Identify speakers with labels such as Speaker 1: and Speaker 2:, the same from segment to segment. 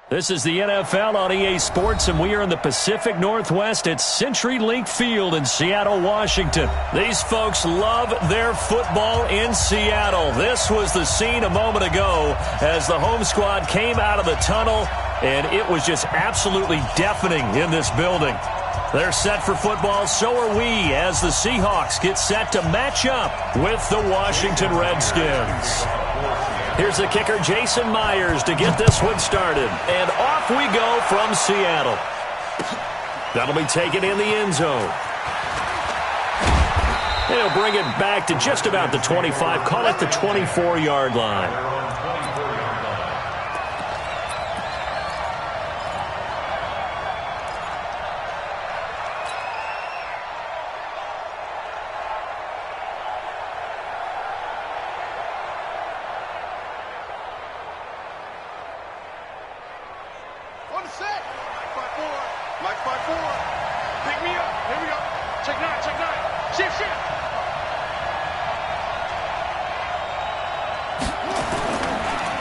Speaker 1: This is the NFL on EA Sports, and we are in the Pacific Northwest at CenturyLink Field in Seattle, Washington. These folks love their football in Seattle. This was the scene a moment ago as the home squad came out of the tunnel, and it was just absolutely deafening in this building. They're set for football, so are we, as the Seahawks get set to match up with the Washington Redskins. Here's the kicker, Jason Myers, to get this one started. And off we go from Seattle. That'll be taken in the end zone. They'll bring it back to just about the 25, call it the 24-yard line.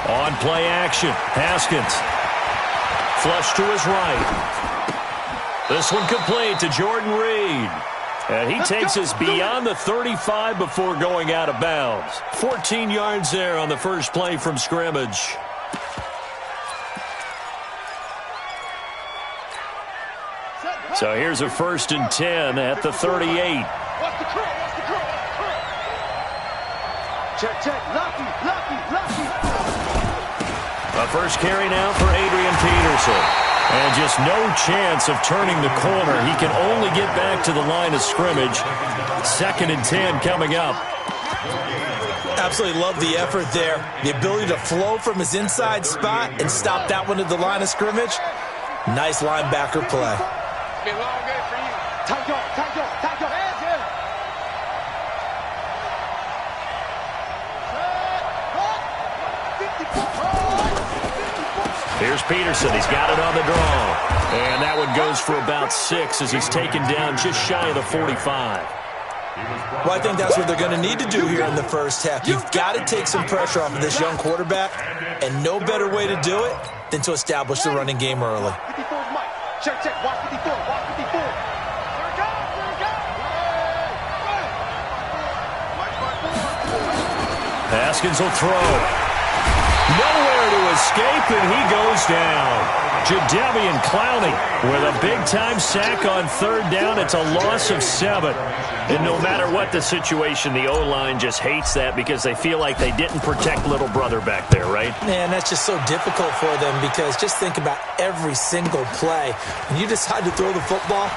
Speaker 1: On play action, Haskins. Flush to his right. This one complete to Jordan Reed. And he takes us beyond the 35 before going out of bounds. 14 yards there on the first play from scrimmage. So here's a 1st and 10 at the 38.
Speaker 2: Check. Lucky.
Speaker 1: A first carry now for Adrian Peterson. And just no chance of turning the corner. He can only get back to the line of scrimmage. 2nd and 10 coming up.
Speaker 3: Absolutely love the effort there. The ability to flow from his inside spot and stop that one at the line of scrimmage. Nice linebacker play.
Speaker 2: Be a long game for you. Tight go.
Speaker 1: Here's Peterson. He's got it on the draw. And that one goes for about 6 as he's taken down just shy of the 45.
Speaker 3: Well, I think that's what they're going to need to do here in the first half. You've got to take some pressure off of this young quarterback, and no better way to do it than to establish the running game early.
Speaker 2: 54's Mike. Check. Watch 54.
Speaker 1: Haskins will throw. Nowhere to escape, and he goes down. Jadeveon Clowney with a big-time sack on 3rd down. It's a loss of 7. And no matter what the situation, the O-line just hates that because they feel like they didn't protect little brother back there, right?
Speaker 3: Man, that's just so difficult for them because just think about every single play. When you decide to throw the football,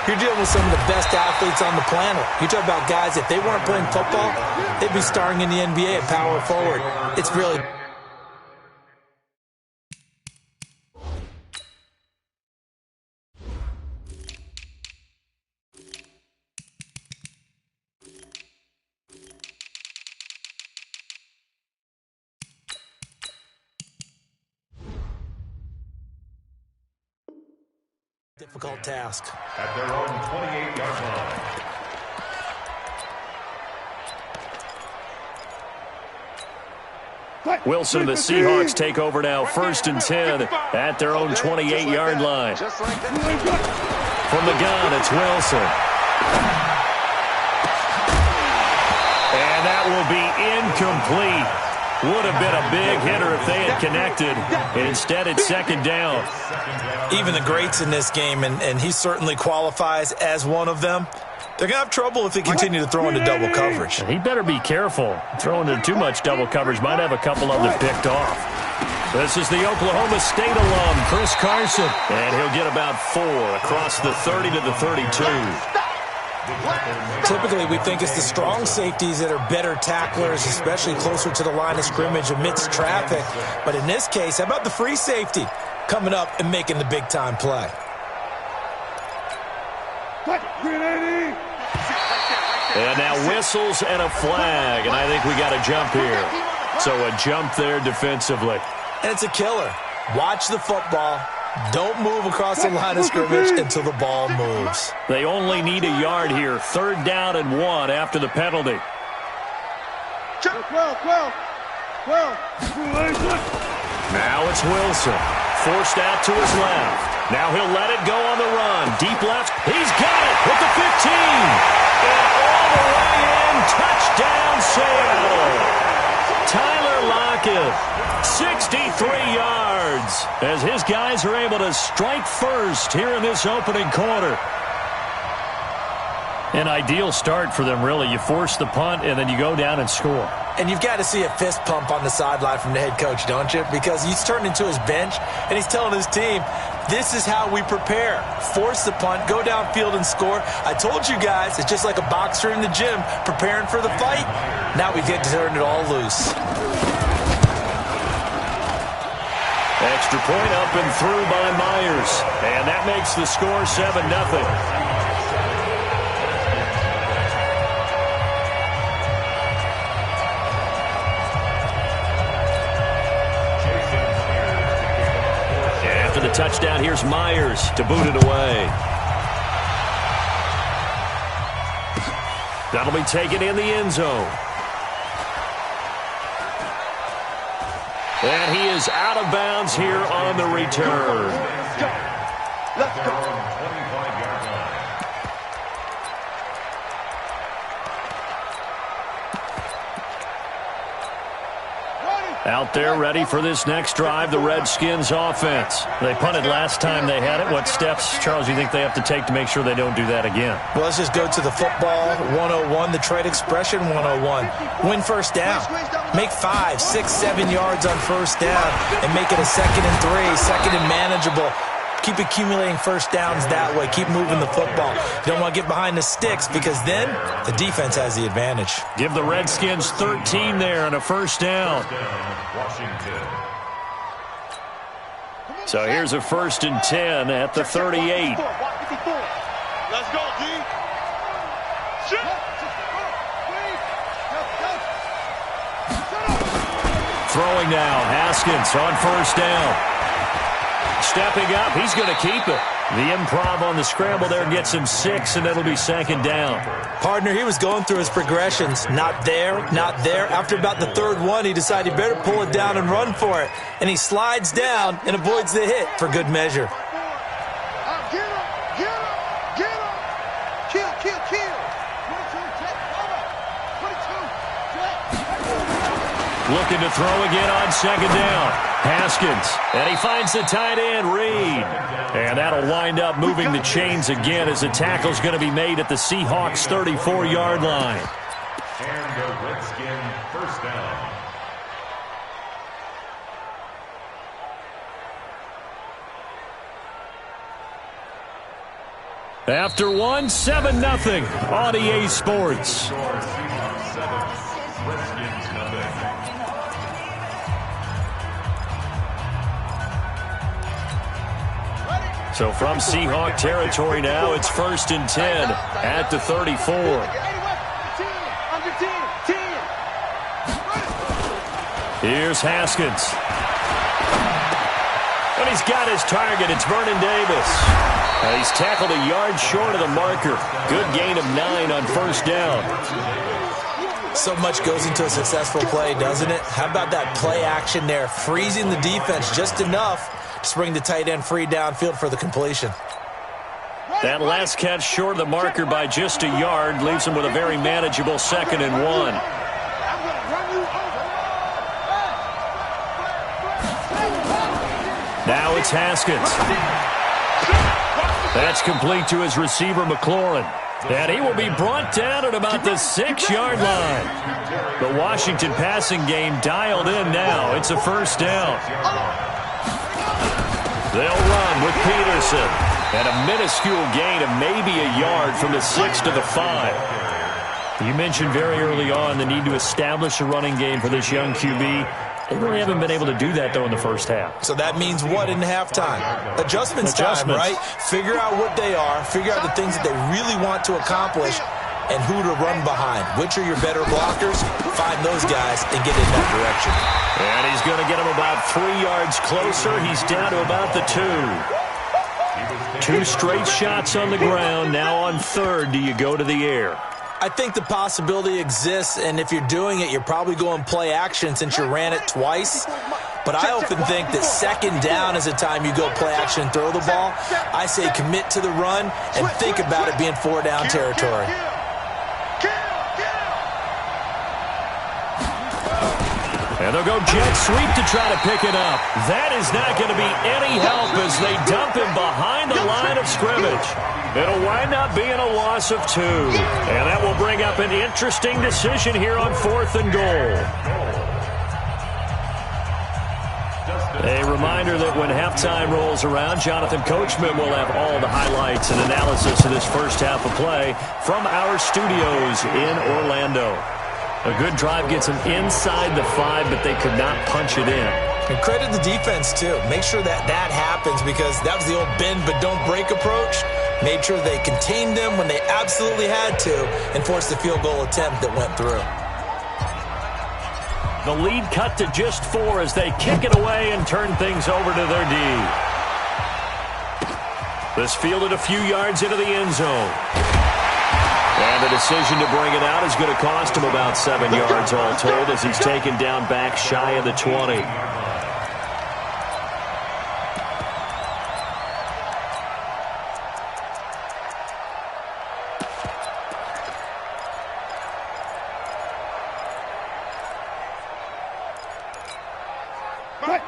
Speaker 3: you're dealing with some of the best athletes on the planet. You talk about guys, if they weren't playing football, they'd be starring in the NBA at power forward. It's really... difficult task.
Speaker 4: At their own 28-yard line.
Speaker 1: Wilson and the Seahawks take over now, 1st and 10 at their own 28-yard line. From the gun, it's Wilson. And that will be incomplete. Would have been a big hitter if they had connected. And instead, it's 2nd down.
Speaker 3: Even the greats in this game, and he certainly qualifies as one of them, they're going to have trouble if they continue to throw into double coverage.
Speaker 1: He better be careful. Throwing into too much double coverage might have a couple of them picked off. This is the Oklahoma State alum, Chris Carson. And he'll get about 4 across the 30 to the 32.
Speaker 3: Typically, we think it's the strong safeties that are better tacklers, especially closer to the line of scrimmage amidst traffic. But in this case, how about the free safety coming up and making the big-time play?
Speaker 1: And now whistles and a flag, and I think we got a jump here. So a jump there defensively.
Speaker 3: And it's a killer. Watch the football. Don't move across the line of scrimmage until the ball moves.
Speaker 1: They only need a yard here. 3rd down and 1 after the penalty. Now it's Wilson. Forced out to his left. Now he'll let it go on the run. Deep left. He's got it with the 15. And all the way in. Touchdown, Seattle. Tyler Lockett, 63 yards, as his guys are able to strike first here in this opening quarter. An ideal start for them, really. You force the punt, and then you go down and score.
Speaker 3: And you've got to see a fist pump on the sideline from the head coach, don't you? Because he's turned into his bench, and he's telling his team, this is how we prepare. Force the punt, go downfield and score. I told you guys, it's just like a boxer in the gym preparing for the fight. Now we get to turn it all loose.
Speaker 1: Extra point up and through by Myers. And that makes the score 7-0. After the touchdown, here's Myers to boot it away. That'll be taken in the end zone. And he is out of bounds here on the return.
Speaker 2: Let's go.
Speaker 1: Out there ready for this next drive, the Redskins offense. They punted last time they had it. What steps, Charles, do you think they have to take to make sure they don't do that again?
Speaker 3: Well, let's just go to the football 101, the trade expression 101. Win first down. Make 5, 6, 7 yards on first down and make it a 2nd and 3, second and manageable. Keep accumulating first downs that way. Keep moving the football. You don't want to get behind the sticks because then the defense has the advantage.
Speaker 1: Give the Redskins 13 there and a first down. So here's a 1st and 10 at the 38.
Speaker 2: Let's go, D.
Speaker 1: Throwing now, Haskins on first down. Stepping up, he's going to keep it. The improv on the scramble there gets him 6, and it'll be 2nd down.
Speaker 3: Partner, he was going through his progressions. Not there, not there. After about the 3rd one, he decided he better pull it down and run for it. And he slides down and avoids the hit for good measure.
Speaker 2: Get him. Kill. 22,
Speaker 1: Looking to throw again on 2nd down. Haskins, and he finds the tight end, Reed. And that'll wind up moving the chains again as the tackle's going to be made at the Seahawks' 34-yard line.
Speaker 4: And the Redskin first down.
Speaker 1: After one, 7-0 on EA Sports.
Speaker 4: Seahawks 7, Redskins nothing.
Speaker 1: So from Seahawk territory now, it's 1st and 10 at the 34. Here's Haskins. And he's got his target. It's Vernon Davis. And he's tackled a yard short of the marker. Good gain of 9 on first down.
Speaker 3: So much goes into a successful play, doesn't it? How about that play action there? Freezing the defense just enough to bring the tight end free downfield for the completion.
Speaker 1: That last catch short of the marker by just a yard leaves him with a very manageable 2nd and 1. Now it's Haskins. That's complete to his receiver, McLaurin. And he will be brought down at about the 6-yard line. The Washington passing game dialed in now. It's a first down. They'll run with Peterson. And a minuscule gain of maybe a yard from the 6 to the 5. You mentioned very early on the need to establish a running game for this young QB. They really haven't been able to do that, though, in the first half.
Speaker 3: So that means what in halftime? Adjustments time, right? Figure out what they are. Figure out the things that they really want to accomplish and who to run behind. Which are your better blockers? Find those guys and get in that direction.
Speaker 1: And he's going to get him about 3 yards closer. He's down to about the 2. 2 straight shots on the ground. Now on 3rd, do you go to the air?
Speaker 3: I think the possibility exists, and if you're doing it, you're probably going play action since you ran it twice. But I often think that second down is a time you go play action and throw the ball. I say commit to the run and think about it being 4-down territory.
Speaker 1: And they'll go jet sweep to try to pick it up. That is not going to be any help as they dump him behind the line of scrimmage. It'll wind up being a loss of 2. And that will bring up an interesting decision here on 4th and goal. A reminder that when halftime rolls around, Jonathan Coachman will have all the highlights and analysis of this first half of play from our studios in Orlando. A good drive gets them inside the 5, but they could not punch it in.
Speaker 3: And credit the defense, too. Make sure that happens because that was the old bend but don't break approach. Made sure they contained them when they absolutely had to and forced the field goal attempt that went through.
Speaker 1: The lead cut to just 4 as they kick it away and turn things over to their D. This fielded a few yards into the end zone. And the decision to bring it out is going to cost him about 7 yards all told as he's taken down back shy of the 20.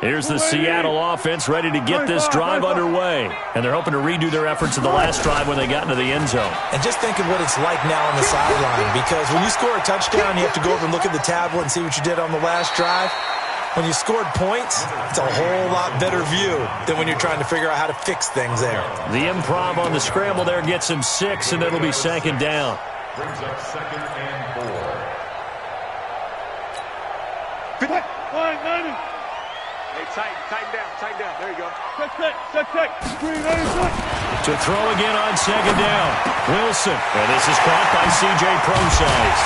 Speaker 1: Here's the Seattle offense ready to get this drive underway. And they're hoping to redo their efforts of the last drive when they got into the end zone.
Speaker 3: And just think of what it's like now on the sideline, because when you score a touchdown, you have to go over and look at the tablet and see what you did on the last drive. When you scored points, it's a whole lot better view than when you're trying to figure out how to fix things there.
Speaker 1: The improv on the scramble there gets him 6, and it'll be second down.
Speaker 4: Brings up 2nd and 4.
Speaker 2: Hey, tighten down. There you go.
Speaker 5: Check.
Speaker 1: To throw again on second down. Wilson. And this is caught by C.J. Procise.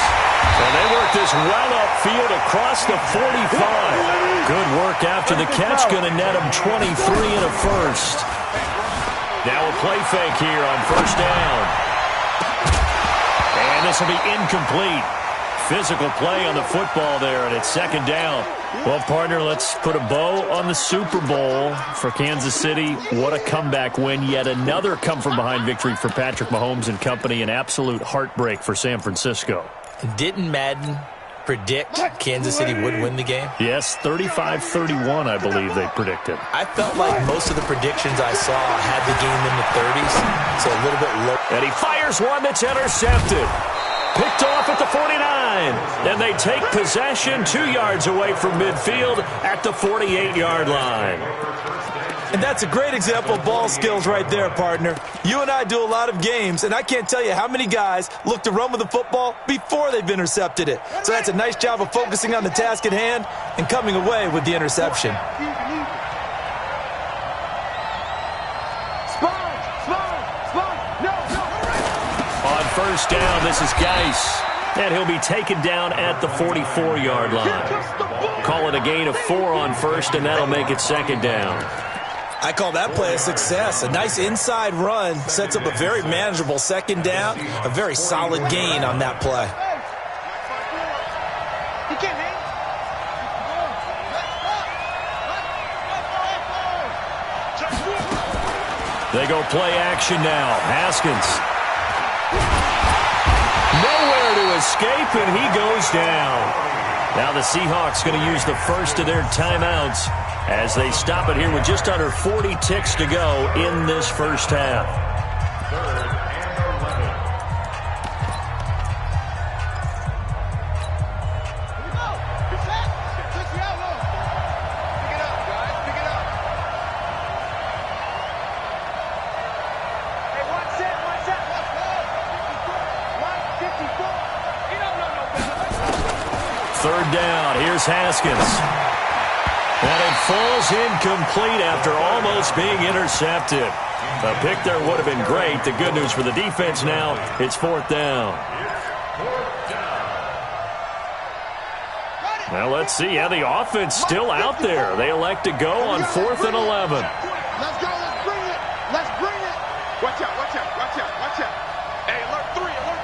Speaker 1: And they work this well upfield across the 45. Good work after the catch. Going to net him 23 and a first. Now a play fake here on first down. And this will be incomplete. Physical play on the football there, and it's second down. Well, partner, let's put a bow on the Super Bowl for Kansas City. What a comeback win. Yet another come-from-behind victory for Patrick Mahomes and company. An absolute heartbreak for San Francisco.
Speaker 3: Didn't Madden predict Kansas City would win the game?
Speaker 1: Yes, 35-31, I believe they predicted.
Speaker 3: I felt like most of the predictions I saw had the game in the 30s, so a little bit low.
Speaker 1: And he fires one that's intercepted. Picked off at the 49. And they take possession 2 yards away from midfield at the 48-yard line.
Speaker 3: And that's a great example of ball skills right there, partner. You and I do a lot of games, and I can't tell you how many guys look to run with the football before they've intercepted it. So that's a nice job of focusing on the task at hand and coming away with the interception.
Speaker 1: On first down, this is Geis. And he'll be taken down at the 44-yard line. Call it a gain of 4 on first, and that'll make it second down.
Speaker 3: I call that play a success. A nice inside run sets up a very manageable second down. A very solid gain on that play.
Speaker 1: They go play action now. Haskins. Nowhere to escape, and he goes down. Now the Seahawks going to use the first of their timeouts as they stop it here with just under 40 ticks to go in this first half.
Speaker 4: 3rd and 11.
Speaker 1: Third down. Here's Haskins. And it falls incomplete after almost being intercepted. A pick there would have been great. The good news for the defense now, it's 4th down. Now let's see how the offense still out there. They elect to go on 4th and 11.
Speaker 2: Let's go. Let's bring it. Let's bring it. Watch out. Watch out. Watch out. Watch out. Hey, alert 3. Alert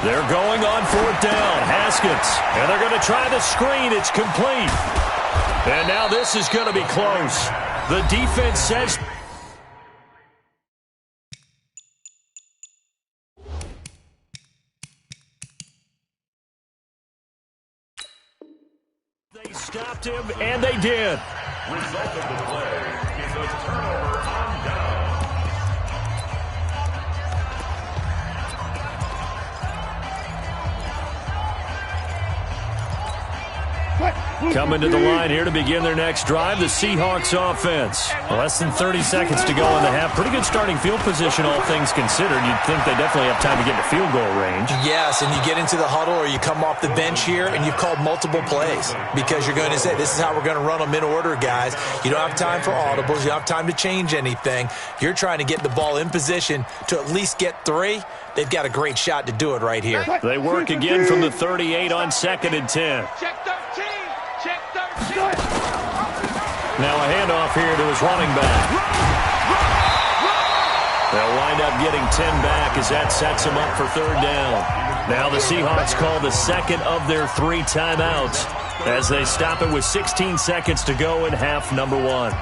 Speaker 2: 3.
Speaker 1: They're going on fourth down. Haskins. And they're going to try the screen. It's complete. And now this is going to be close. The defense says... They stopped him, and they did.
Speaker 4: Result of the play is a turnover on down.
Speaker 1: Coming to the line here to begin their next drive, the Seahawks offense. Less than 30 seconds to go in the half. Pretty good starting field position, all things considered. You'd think they definitely have time to get to field goal range.
Speaker 3: Yes, and you get into the huddle or you come off the bench here and you've called multiple plays because you're going to say, this is how we're going to run them in order, guys. You don't have time for audibles. You don't have time to change anything. You're trying to get the ball in position to at least get 3. They've got a great shot to do it right here.
Speaker 1: They work again from the 38 on 2nd and 10.
Speaker 2: Check 13. Check 13.
Speaker 1: Now a handoff here to his running back. They'll wind up getting 10 back as that sets him up for 3rd down. Now the Seahawks call the second of their 3 timeouts as they stop it with 16 seconds to go in half number 1.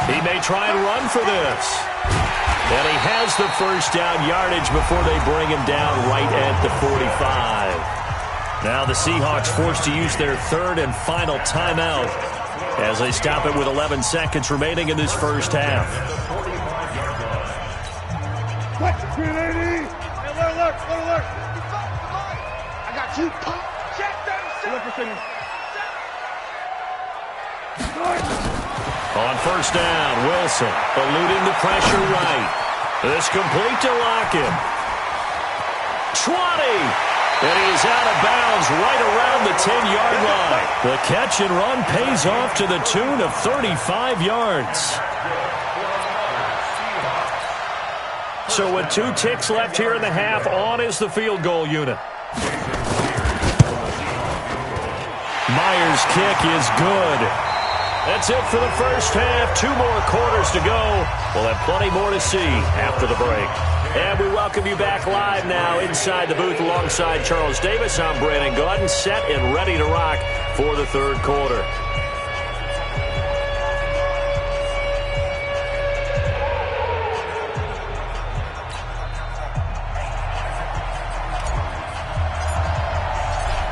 Speaker 1: He may try and run for this. And he has the first down yardage before they bring him down right at the 45. Now the Seahawks forced to use their 3rd and final timeout as they stop it with 11 seconds remaining in this first half.
Speaker 2: Alert. I got you. Check 36.
Speaker 1: On first down, Wilson eluding the pressure right. This complete to Lockett. 20! And he is out of bounds right around the 10-yard line. The catch and run pays off to the tune of 35 yards. So with 2 ticks left here in the half, on is the field goal unit. Myers' kick is good. That's it for the first half. 2 more quarters to go. We'll have plenty more to see after the break. And we welcome you back live now inside the booth alongside Charles Davis. I'm Brandon Gaudin, set and ready to rock for the 3rd quarter.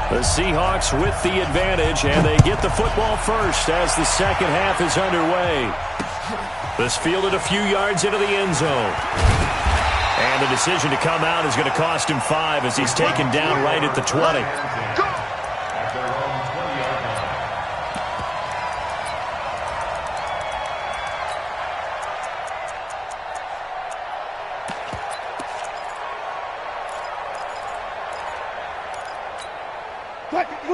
Speaker 1: The Seahawks with the advantage, and they get the football first as the second half is underway. This fielded a few yards into the end zone. And the decision to come out is going to cost him 5 as he's taken down right at the 20.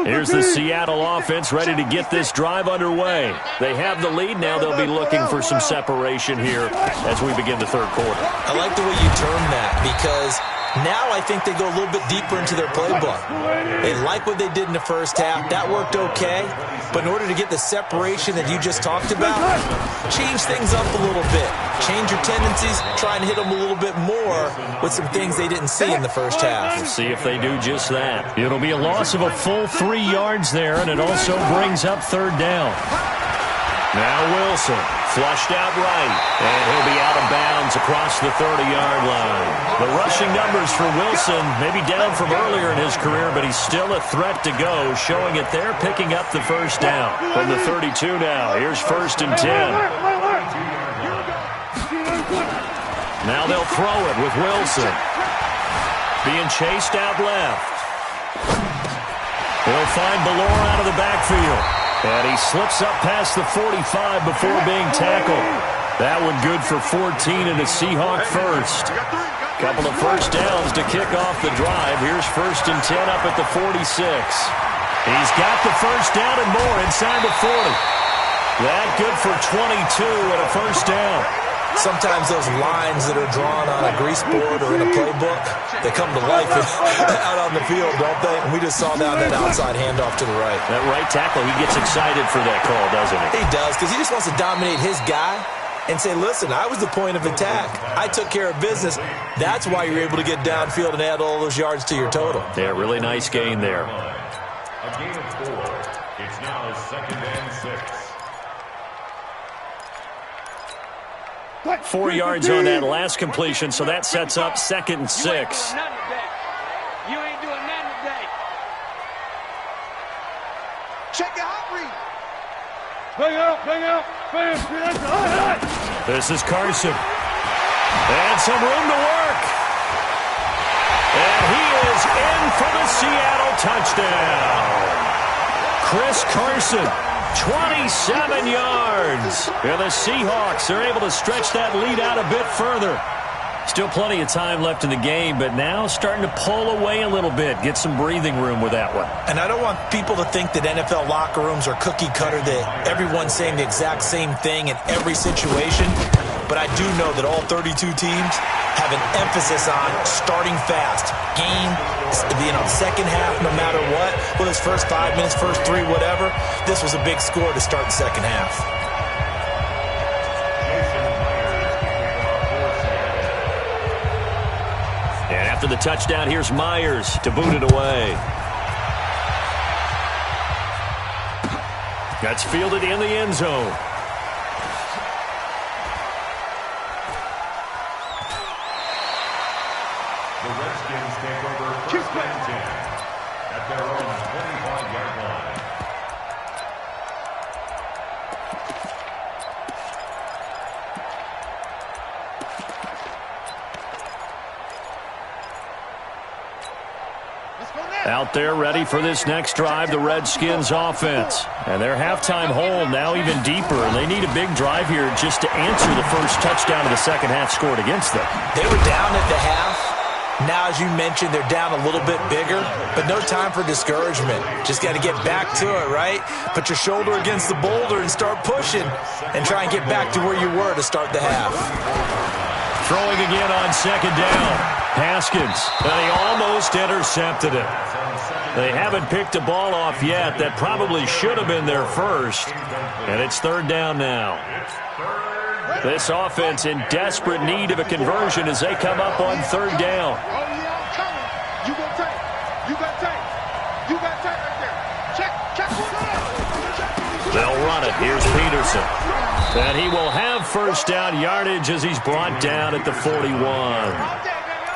Speaker 1: Here's the Seattle offense ready to get this drive underway. They have the lead. Now they'll be looking for some separation here as we begin the 3rd quarter.
Speaker 3: I like the way you term that because now I think they go a little bit deeper into their playbook. They like what they did in the first half. That worked okay. But in order to get the separation that you just talked about, change things up a little bit. Change your tendencies. Try and hit them a little bit more with some things they didn't see in the first half.
Speaker 1: We'll see if they do just that. It'll be a loss of a full 3 yards there, and it also brings up 3rd down. Now Wilson, flushed out right, and he'll be out of bounds across the 30-yard line. The rushing numbers for Wilson may be down from earlier in his career, but he's still a threat to go, showing it there, picking up the first down. From the 32 now, here's 1st and 10. Now they'll throw it with Wilson. Being chased out left. He'll find Ballore out of the backfield. And he slips up past the 45 before being tackled. That one good for 14 and a Seahawk first. Couple of first downs to kick off the drive. Here's 1st and 10 up at the 46. He's got the first down and more inside the 40. That good for 22 and a first down.
Speaker 3: Sometimes those lines that are drawn on a grease board or in a playbook, they come to life out on the field, don't they? And we just saw down that outside handoff to the right.
Speaker 1: That right tackle, he gets excited for that call, doesn't he?
Speaker 3: He does, because he just wants to dominate his guy and say, listen, I was the point of attack. I took care of business. That's why you're able to get downfield and add all those yards to your total.
Speaker 1: Yeah, really nice gain there.
Speaker 4: A gain of 4. It's now 2nd and 6.
Speaker 1: 4 yards on that last completion, so that sets up 2nd and 6.
Speaker 2: You ain't doing nothing today. Check your hot read. Bring out.
Speaker 1: This is Carson. And some room to work. And he is in for the Seattle touchdown. Chris Carson, 27 yards. Yeah, the Seahawks are able to stretch that lead out a bit further. Still plenty of time left in the game, but now starting to pull away a little bit. Get some breathing room with that one.
Speaker 3: And I don't want people to think that NFL locker rooms are cookie cutter, that everyone's saying the exact same thing in every situation. But I do know that all 32 teams have an emphasis on starting fast. Game, second half, no matter what. Whether it's first 5 minutes, first 3, whatever. This was a big score to start the second half.
Speaker 1: And after the touchdown, here's Myers to boot it away. That's fielded in the end zone.
Speaker 4: The Redskins take over 1st and 10 at their own 25-yard line.
Speaker 1: Out there ready for this next drive, the Redskins offense. And their halftime hole now even deeper. And they need a big drive here just to answer the first touchdown of the second half scored against them.
Speaker 3: They were down at the half. Now, as you mentioned, they're down a little bit bigger, but no time for discouragement. Just got to get back to it, right? Put your shoulder against the boulder and start pushing and try and get back to where you were to start the half.
Speaker 1: Throwing again on second down. Haskins, and he almost intercepted it. They haven't picked a ball off yet. That probably should have been their first. And it's 3rd down now. This offense in desperate need of a conversion as they come up on 3rd down.
Speaker 2: Oh, yeah, I'm coming. You got tape. You got tape. You got tape right there. Check one out.
Speaker 1: They'll run it. Here's Peterson. And he will have first down yardage as he's brought down at the 41.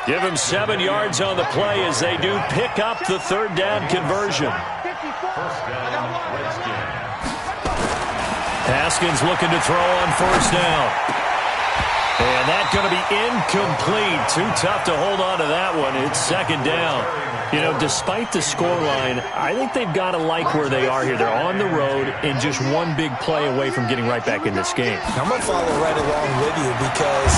Speaker 1: Give him 7 yards on the play as they do pick up the 3rd down conversion.
Speaker 4: 1st down, Redskins.
Speaker 1: Haskins looking to throw on 1st down. And that's going to be incomplete. Too tough to hold on to that one. It's 2nd down. You know, despite the scoreline, I think they've got to like where they are here. They're on the road and just one big play away from getting right back in this game.
Speaker 3: I'm going to follow right along with you because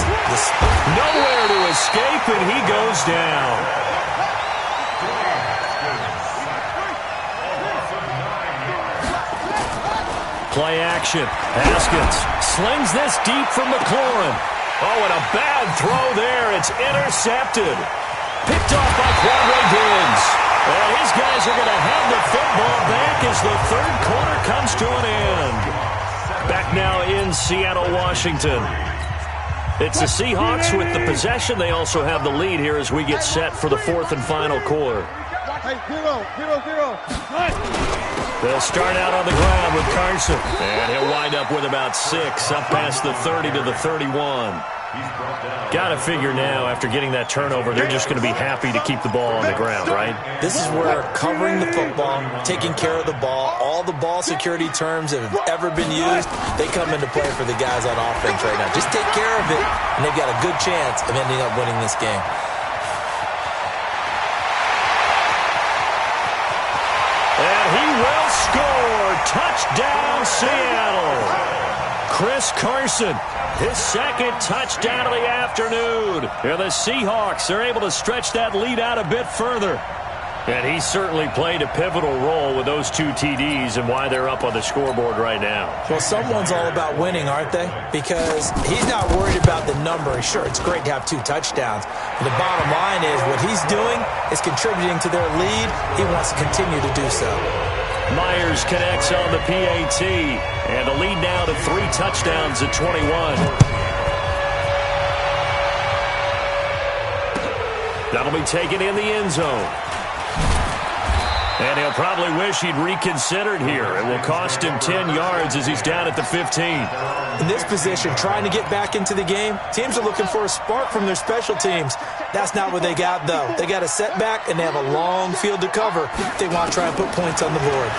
Speaker 1: nowhere to escape, and he goes down. Play action. Haskins slings this deep from McLaurin. Oh, and a bad throw there. It's intercepted. Picked off by Quandre Diggs. And his guys are going to have the football back as the 3rd quarter comes to an end. Back now in Seattle, Washington. It's the Seahawks with the possession. They also have the lead here as we get set for the 4th and final quarter.
Speaker 2: Hey, 0.
Speaker 1: They'll start out on the ground with Carson. And he'll wind up with about 6, up past the 30 to the 31. Got to figure now, after getting that turnover, they're just going to be happy to keep the ball on the ground, right?
Speaker 3: This is where covering the football, taking care of the ball, all the ball security terms that have ever been used, they come into play for the guys on offense right now. Just take care of it, and they've got a good chance of ending up winning this game.
Speaker 1: And he will score. Touchdown, Seattle. Chris Carson, his 2nd touchdown of the afternoon. And the Seahawks are able to stretch that lead out a bit further. And he certainly played a pivotal role with those 2 TDs and why they're up on the scoreboard right now.
Speaker 3: Well, someone's all about winning, aren't they? Because he's not worried about the number. Sure, it's great to have 2 touchdowns. But the bottom line is what he's doing is contributing to their lead. He wants to continue to do so.
Speaker 1: Myers connects on the PAT. And the lead now to 3 touchdowns at 21. That'll be taken in the end zone. And he'll probably wish he'd reconsidered here. It will cost him 10 yards as he's down at the 15.
Speaker 3: In this position, trying to get back into the game, teams are looking for a spark from their special teams. That's not what they got, though. They got a setback, and they have a long field to cover if they want to try and put points on the board.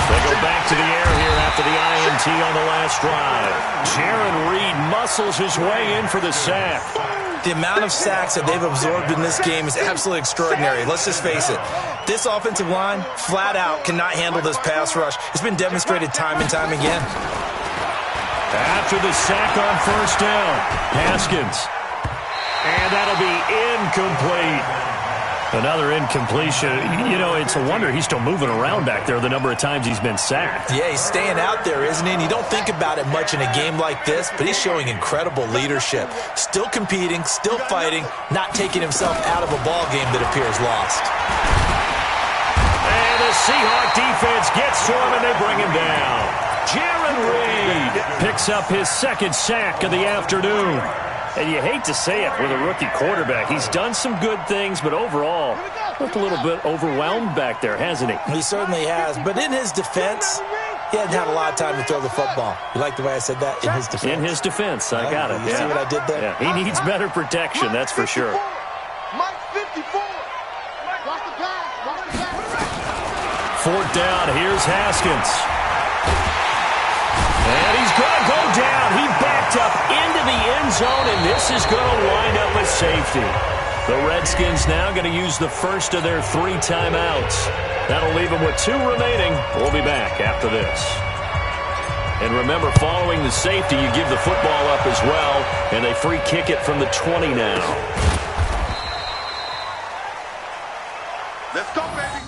Speaker 1: They go back to the air here after the INT on the last drive. Jaron Reed muscles his way in for the sack.
Speaker 3: The amount of sacks that they've absorbed in this game is absolutely extraordinary. Let's just face it. This offensive line, flat out, cannot handle this pass rush. It's been demonstrated time and time again.
Speaker 1: After the sack on first down, Haskins. And that'll be incomplete. Another incompletion. You know, it's a wonder he's still moving around back there the number of times he's been sacked.
Speaker 3: Yeah, he's staying out there, isn't he? And you don't think about it much in a game like this, but he's showing incredible leadership. Still competing, still fighting, not taking himself out of a ball game that appears lost.
Speaker 1: And the Seahawk defense gets to him, and they bring him down. Jaron Reed picks up his 2nd sack of the afternoon. And you hate to say it with a rookie quarterback. He's done some good things, but overall, looked a little bit overwhelmed back there, hasn't he?
Speaker 3: He certainly has. But in his defense, he hasn't had a lot of time to throw the football. You like the way I said that? In his defense.
Speaker 1: In his defense. I got it.
Speaker 3: You see what I did there?
Speaker 1: Yeah. He needs better protection, that's for sure.
Speaker 2: Mike 54. Watch the pass. Watch the pass.
Speaker 1: 4th down. Here's Haskins. And he's going to go down. He backed up into the end zone, and this is going to wind up a safety. The Redskins now going to use the first of their 3 timeouts. That'll leave them with 2 remaining. We'll be back after this. And remember, following the safety, you give the football up as well, and they free kick it from the 20 now.
Speaker 2: Let's go, baby.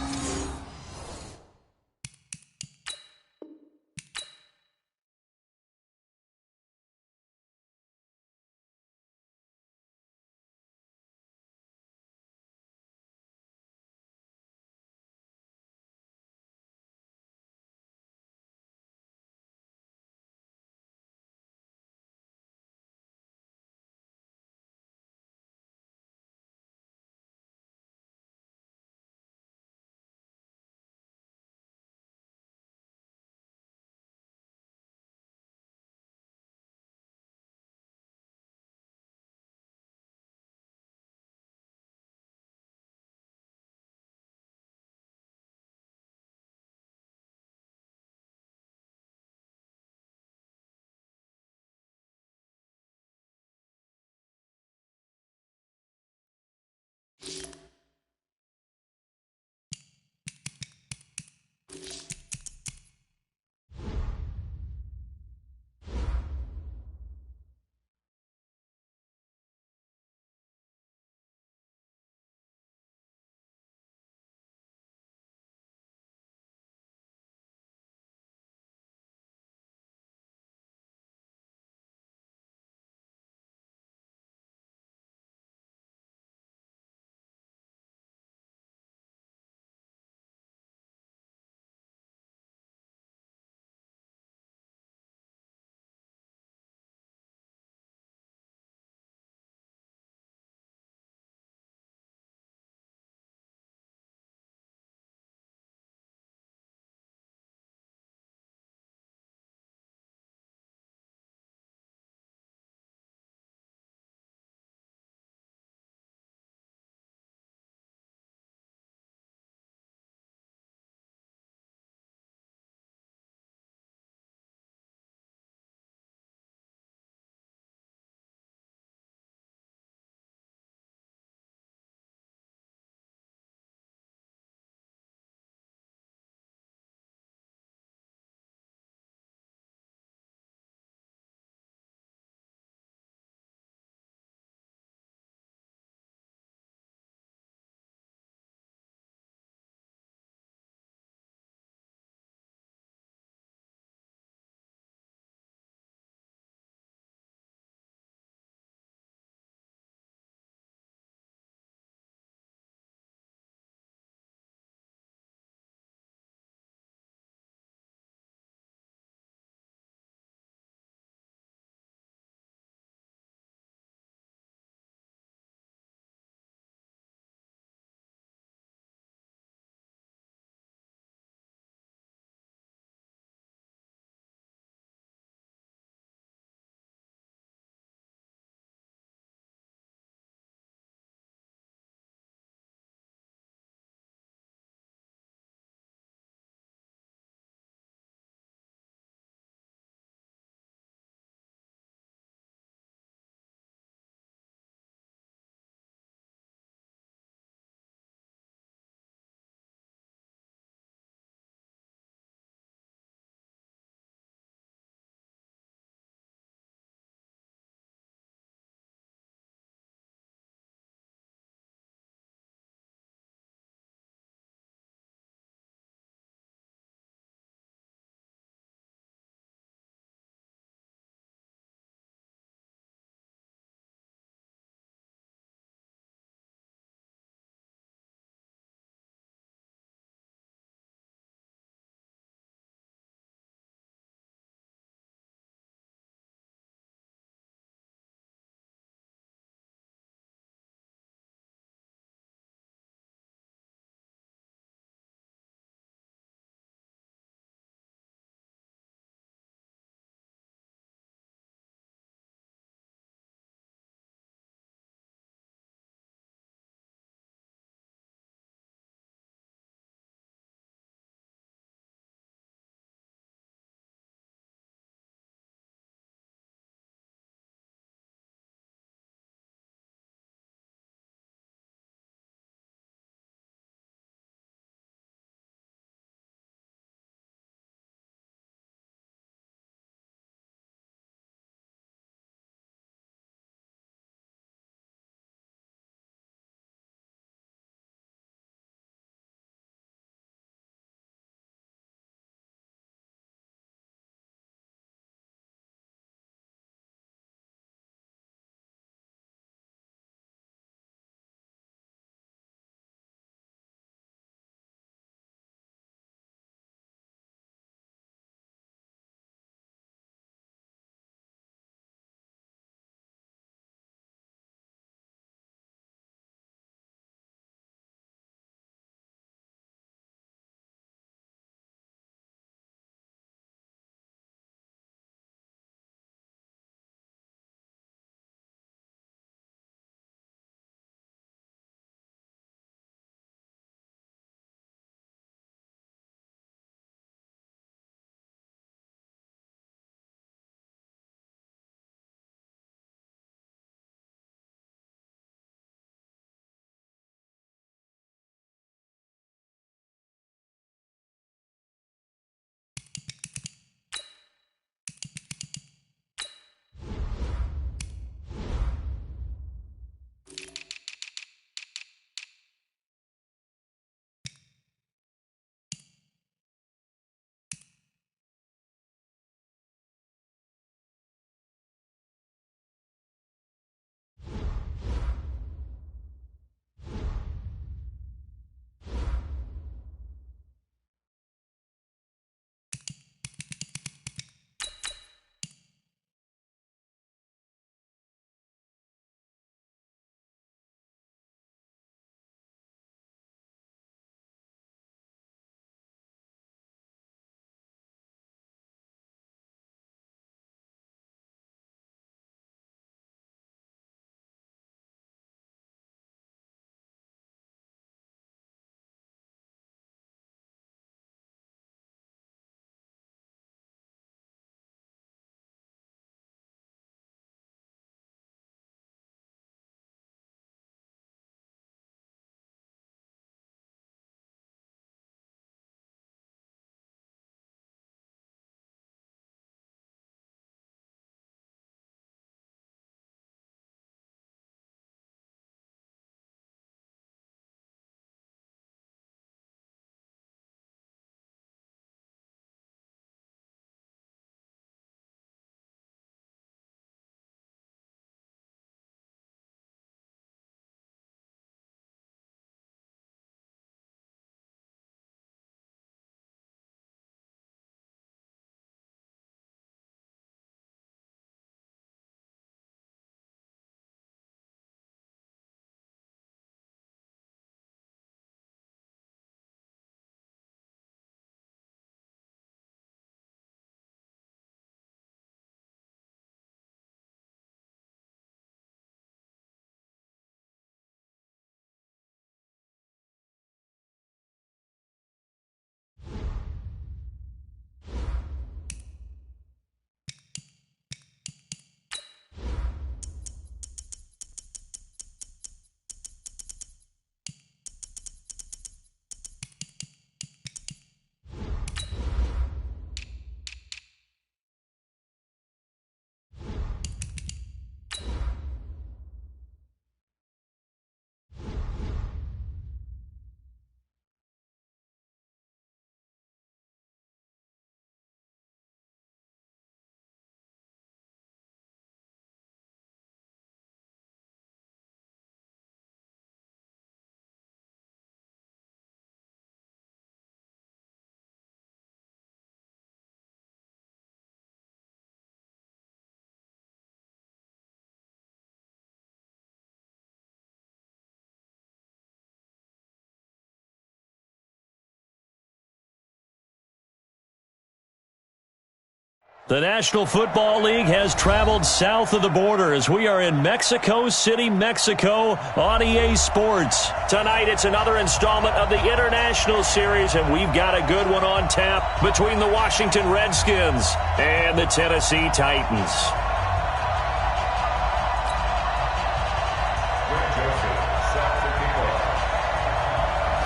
Speaker 1: The National Football League has traveled south of the border as we are in Mexico City, Mexico on EA Sports. Tonight it's another installment of the International Series, and we've got a good one on tap between the Washington Redskins and the Tennessee Titans.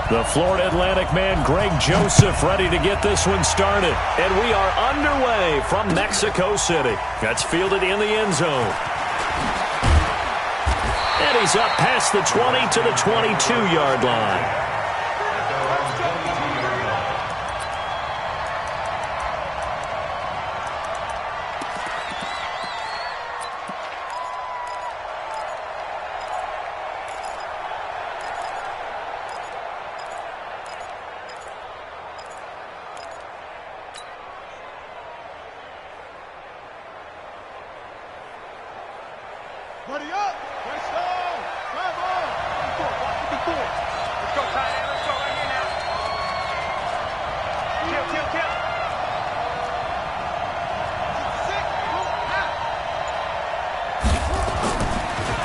Speaker 1: The Florida Atlantic man, Greg Joseph, ready to get this one started. And we are underway from Mexico City. That's fielded in the end zone. And he's up past the 20 to the 22-yard line.
Speaker 2: Buddy up! Let's go! Come on! 54. Let's go, Ty. Let's go right here now. Kill.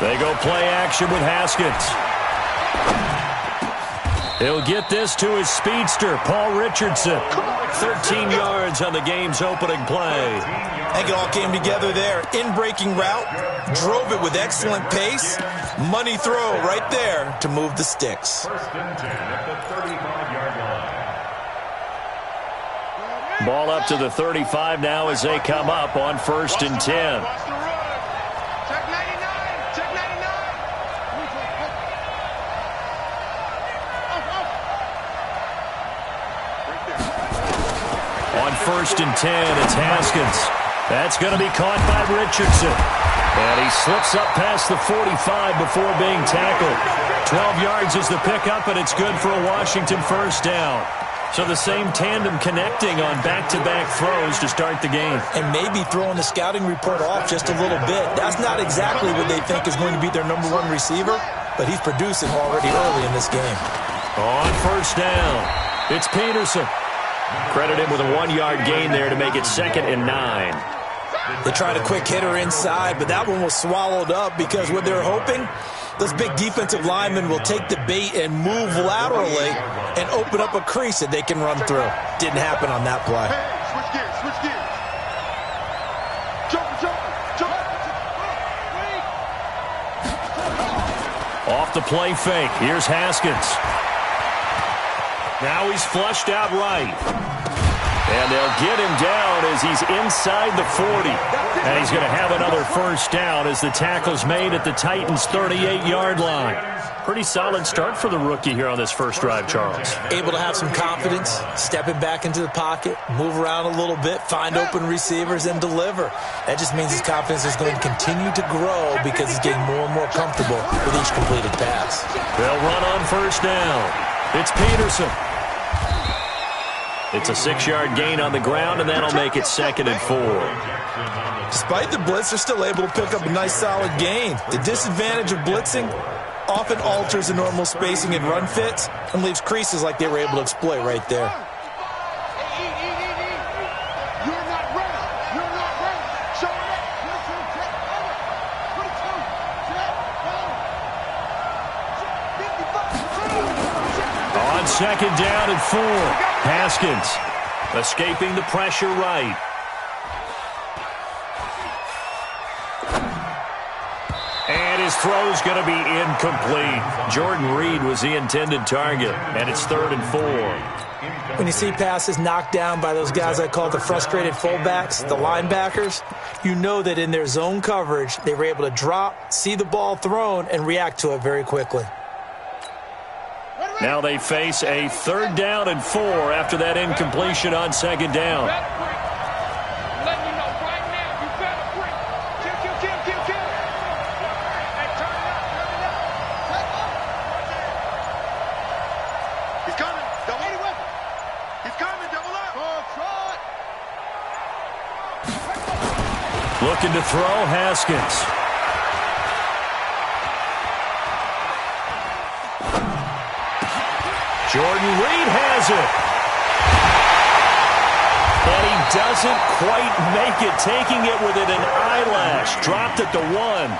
Speaker 1: They go play action with Haskins. He'll get this to his speedster, Paul Richardson. 13 yards on the game's opening play.
Speaker 3: I think it all came together there. In-breaking route, drove it with excellent pace. Money throw right there to move the sticks.
Speaker 4: First and 10 at the 35-yard line.
Speaker 1: Ball up to the 35 now as they come up on first and 10.
Speaker 2: Watch the run. Check 99. Check 99.
Speaker 1: On first and 10, it's Haskins. That's going to be caught by Richardson. And he slips up past the 45 before being tackled. 12 yards is the pickup, and it's good for a Washington first down. So the same tandem connecting on back-to-back throws to start the game.
Speaker 3: And maybe throwing the scouting report off just a little bit. That's not exactly what they think is going to be their number one receiver, but he's producing already early in this game.
Speaker 1: On first down, it's Peterson. Credit him with a 1-yard gain there to make it 2nd and 9.
Speaker 3: They tried a quick hitter inside, but that one was swallowed up because what they're hoping, those big defensive linemen will take the bait and move laterally and open up a crease that they can run through. Didn't happen on that play.
Speaker 2: Hey, switch gears. Jump.
Speaker 1: Off the play fake. Here's Haskins. Now he's flushed out right. And they'll get him down as he's inside the 40. And he's going to have another first down as the tackle's made at the Titans' 38-yard line. Pretty solid start for the rookie here on this first drive, Charles.
Speaker 3: Able to have some confidence, stepping back into the pocket, move around a little bit, find open receivers, and deliver. That just means his confidence is going to continue to grow because he's getting more and more comfortable with each completed pass.
Speaker 1: They'll run on first down. It's Peterson. It's a 6-yard gain on the ground, and that'll make it 2nd and 4.
Speaker 3: Despite the blitz, they're still able to pick up a nice, solid gain. The disadvantage of blitzing often alters the normal spacing and run fits and leaves creases like they were able to exploit right there.
Speaker 2: You're not ready. Show it up.
Speaker 1: On 2nd down and 4. Haskins escaping the pressure right. And his throw's going to be incomplete. Jordan Reed was the intended target, and it's 3rd and 4.
Speaker 3: When you see passes knocked down by those guys I call the frustrated fullbacks, the linebackers, you know that in their zone coverage, they were able to drop, see the ball thrown, and react to it very quickly.
Speaker 1: Now they face a 3rd down and 4 after that incompletion on 2nd down.
Speaker 2: He's coming. Double up.
Speaker 1: Looking to throw, Haskins. Jordan Reed has it. And he doesn't quite make it, taking it within an eyelash. Dropped it to 1.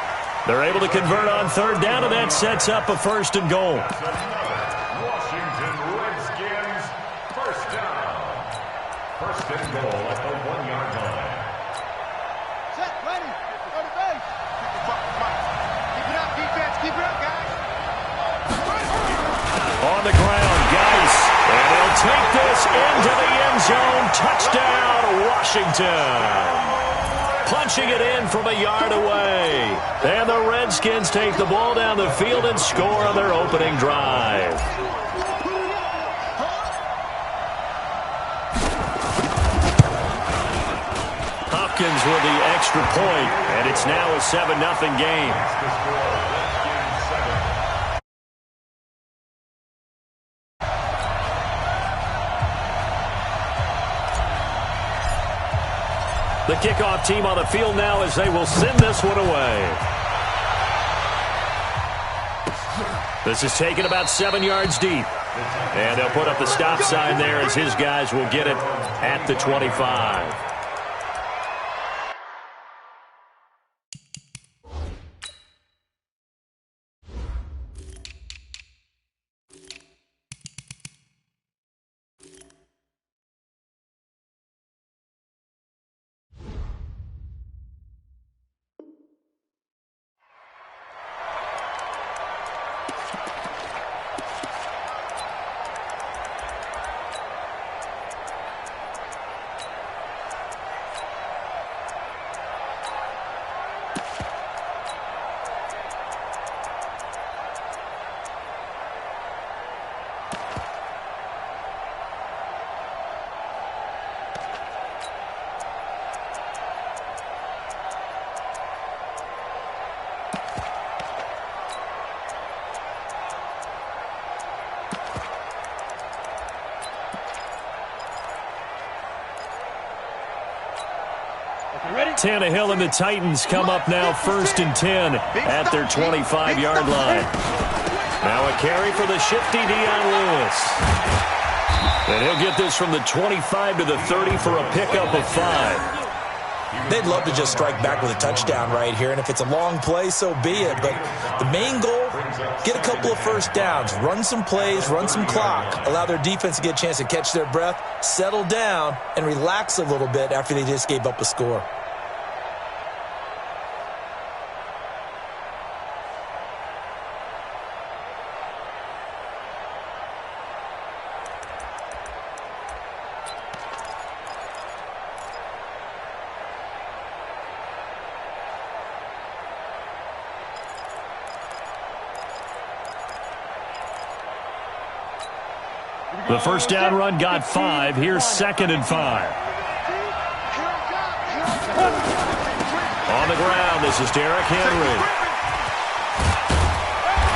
Speaker 1: They're able to convert on third down, and that sets up a 1st and goal.
Speaker 4: Washington Redskins, first down. 1st and goal at the 1-yard line.
Speaker 2: Set, ready. Go to base. Keep it up, defense. Keep it up, guys.
Speaker 1: On the ground, Geis. And he'll take this into the end zone. Touchdown, Washington. Punching it in from a yard away. And the Redskins take the ball down the field and score on their opening drive. Hopkins with the extra point, and it's now a 7-0 game. The kickoff team on the field now as they will send this one away. This is taken about 7 yards deep. And they'll put up the stop sign there as his guys will get it at the 25. Tannehill and the Titans come up now 1st and 10 at their 25-yard line. Now a carry for the shifty Dion Lewis. And he'll get this from the 25 to the 30 for a pickup of 5.
Speaker 3: They'd love to just strike back with a touchdown right here, and if it's a long play, so be it. But the main goal, get a couple of first downs, run some plays, run some clock, allow their defense to get a chance to catch their breath, settle down, and relax a little bit after they just gave up a score.
Speaker 1: The first down run got 5. Here's 2nd and 5. On the ground, this is Derrick Henry.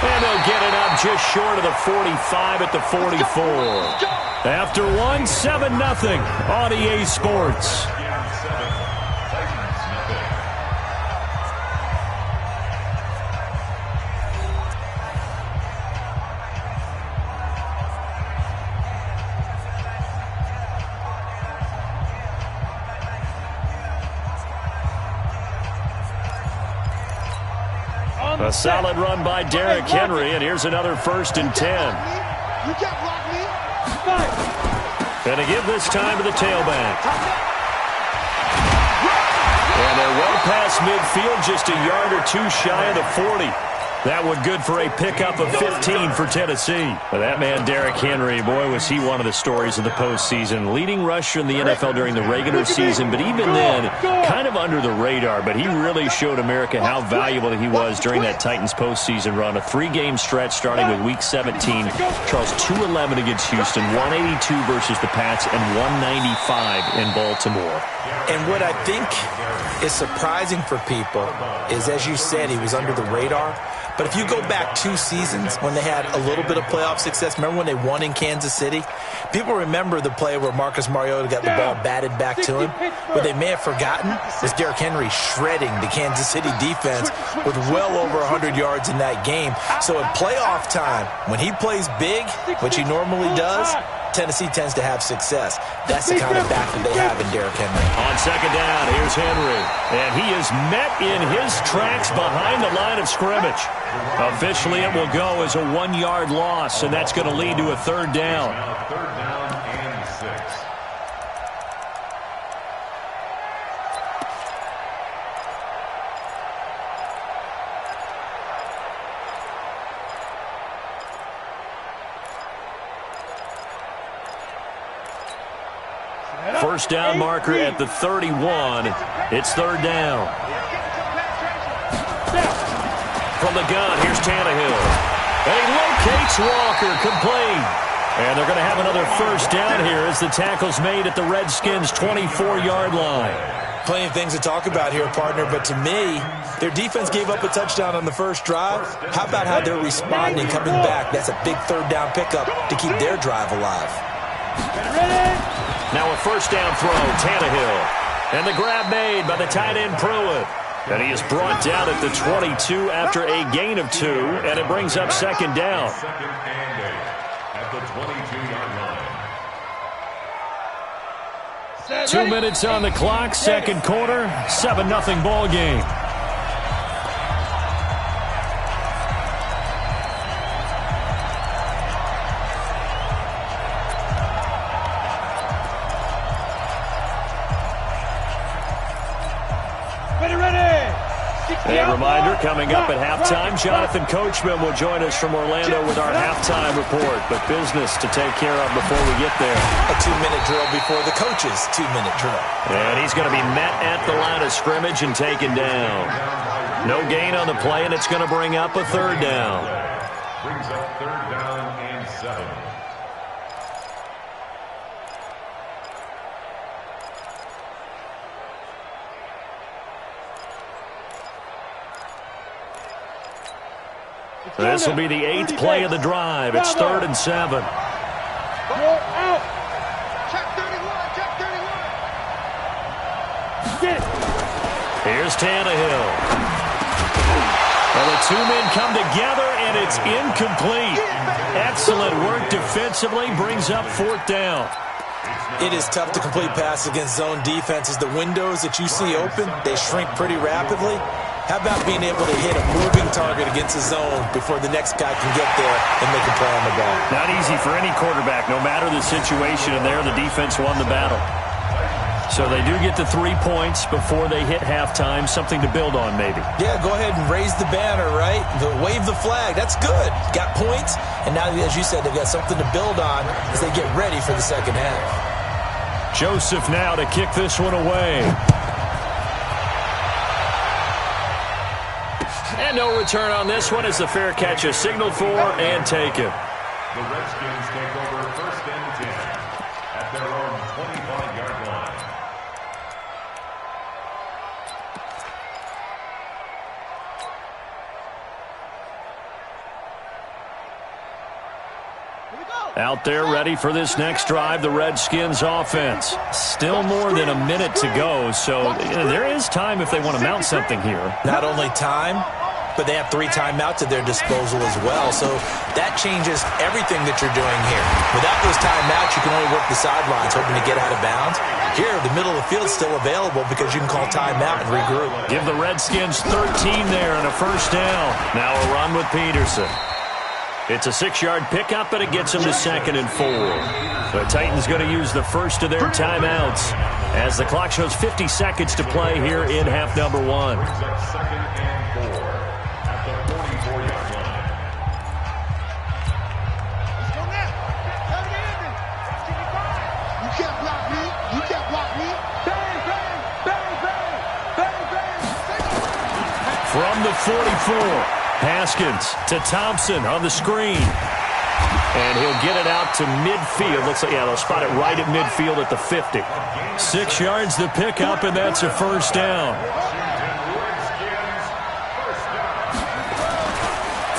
Speaker 1: And they'll get it up just short of the 45 at the 44. After 7-0 on EA Sports. A solid run by Derrick Henry, and here's another 1st and 10. And to give this time to the tailback. And they're well past midfield, just a yard or 2 shy of the 40. That one good for a pickup of 15 for Tennessee. Well, that man, Derrick Henry, boy, was he one of the stories of the postseason. Leading rusher in the NFL during the regular season, but even then, kind of under the radar. But he really showed America how valuable he was during that Titans postseason run. A 3-game stretch starting with Week 17. Charles, 211 against Houston, 182 versus the Pats, and 195 in Baltimore.
Speaker 3: And what I think is surprising for people is, as you said, he was under the radar. But if you go back 2 seasons when they had a little bit of playoff success, remember when they won in Kansas City? People remember the play where Marcus Mariota got the ball batted back to him. What they may have forgotten was Derrick Henry shredding the Kansas City defense with well over 100 yards in that game. So at playoff time, when he plays big, which he normally does, Tennessee tends to have success. That's the kind of back that they have in Derrick Henry.
Speaker 1: On second down, here's Henry. And he is met in his tracks behind the line of scrimmage. Officially, it will go as a 1-yard loss, and that's going to lead to a third down.
Speaker 4: Third down and 6.
Speaker 1: First down marker at the 31. It's third down. From the gun, here's Tannehill. And he locates Walker, complete. And they're going to have another first down here as the tackle's made at the Redskins' 24-yard line.
Speaker 3: Plenty of things to talk about here, partner, but to me, their defense gave up a touchdown on the first drive. How about how they're responding, coming back? That's a big third down pickup to keep their drive alive.
Speaker 1: Now a first down throw, Tannehill. And the grab made by the tight end Pruitt. And he is brought down at the 22 after a gain of 2, and it brings up second down.
Speaker 4: Second and 8 at the 22-yard line.
Speaker 1: 2 minutes on the clock, second quarter, 7-0 ball game. A reminder, coming up at halftime, Jonathan Coachman will join us from Orlando with our halftime report. But business to take care of before we get there.
Speaker 3: A 2-minute drill before the coach's 2-minute drill.
Speaker 1: And he's going to be met at the line of scrimmage and taken down. No gain on the play, and it's going to bring up a third down.
Speaker 4: Brings up third down and 7.
Speaker 1: This will be the 8th play of the drive. It's 3rd and 7.
Speaker 2: Out. Check 31. Check 31. Get it.
Speaker 1: Here's Tannehill. Well, the 2 men come together, and it's incomplete. Excellent work defensively. Brings up 4th down.
Speaker 3: It is tough to complete passes against zone defenses. The windows that you see open, they shrink pretty rapidly. How about being able to hit a moving target against a zone before the next guy can get there and make a play on the ball?
Speaker 1: Not easy for any quarterback, no matter the situation, and there the defense won the battle. So they do get the 3 points before they hit halftime, something to build on maybe.
Speaker 3: Yeah, go ahead and raise the banner, right? Wave the flag. That's good. Got points, and now, as you said, they've got something to build on as they get ready for the second half.
Speaker 1: Joseph now to kick this one away. And no return on this one as the fair catch is signaled for and taken.
Speaker 4: The Redskins take over 1st and 10 at their own 25-yard line.
Speaker 1: Out there ready for this next drive, the Redskins offense. Still more than a minute to go, so there is time if they want to mount something here.
Speaker 3: Not only time, but they have 3 timeouts at their disposal as well, so that changes everything that you're doing here. Without those timeouts, you can only work the sidelines, hoping to get out of bounds. Here, the middle of the field is still available because you can call timeout and regroup.
Speaker 1: Give the Redskins 13 there and a first down. Now a run with Peterson. It's a 6-yard pickup, and it gets them to 2nd and 4. The Titans going to use the first of their timeouts as the clock shows 50 seconds to play here in half number 1.
Speaker 4: Brings up 2nd and 4 at the 44-yard line.
Speaker 2: Let's go now. Tell the ending. You can't block me. You can't block me. Bang, bang, bang, bang, bang, bang.
Speaker 1: From the 44. Haskins to Thompson on the screen. And he'll get it out to midfield. Looks like, yeah, they'll spot it right at midfield at the 50. 6 yards the pickup, and that's a first down.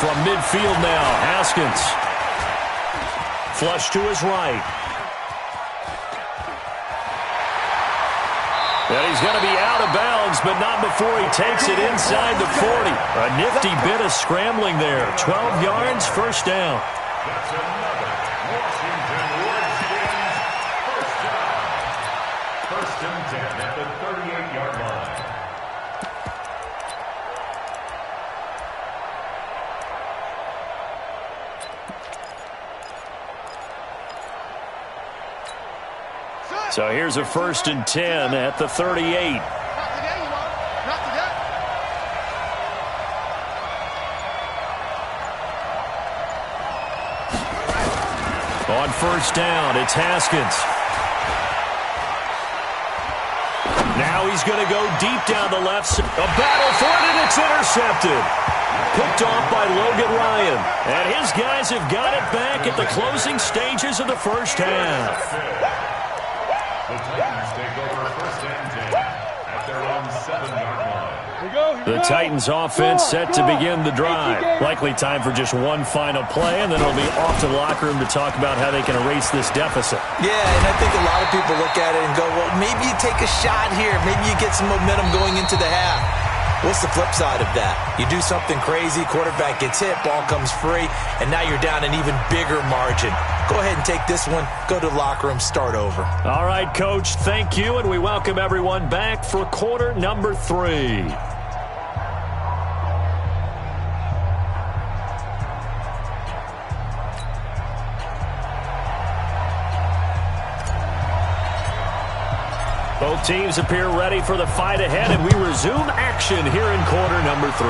Speaker 1: From midfield now, Haskins. Flush to his right. And he's going to be out of bounds, but not before he takes it inside the 40. A nifty bit of scrambling there. 12 yards, first down.
Speaker 4: That's another Washington Redskins First and 10 at the 38-yard line.
Speaker 1: So here's a first and 10 at the 38.
Speaker 2: Not today, you won't. Not today.
Speaker 1: On first down, it's Haskins. Now he's going to go deep down the left side. A battle for it, and it's intercepted. Picked off by Logan Ryan. And his guys have got it back at the closing stages of the first half.
Speaker 4: The Titans take over first and 10 at their own 7-yard line.
Speaker 1: The Titans offense set to begin the drive. Likely time for just one final play, and then it'll be off to the locker room to talk about how they can erase this deficit.
Speaker 3: Yeah, and I think a lot of people look at it and go, well, maybe you take a shot here. Maybe you get some momentum going into the half. What's the flip side of that? You do something crazy, quarterback gets hit, ball comes free, and now you're down an even bigger margin. Go ahead and take this one, go to the locker room, start over.
Speaker 1: All right, Coach, thank you, and we welcome everyone back for quarter number 3. Both teams appear ready for the fight ahead, and we resume action here in quarter number 3.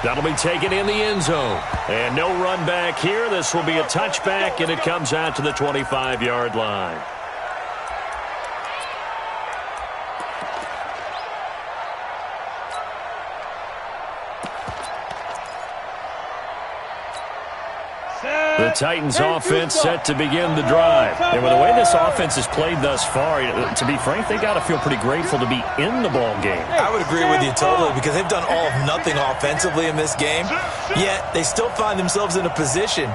Speaker 1: That'll be taken in the end zone. And no run back here. This will be a touchback, and it comes out to the 25-yard line. The Titans offense set to begin the drive. And with the way this offense has played thus far, to be frank, they got to feel pretty grateful to be in the ball game.
Speaker 3: I would agree with you totally because they've done all of nothing offensively in this game, yet they still find themselves in a position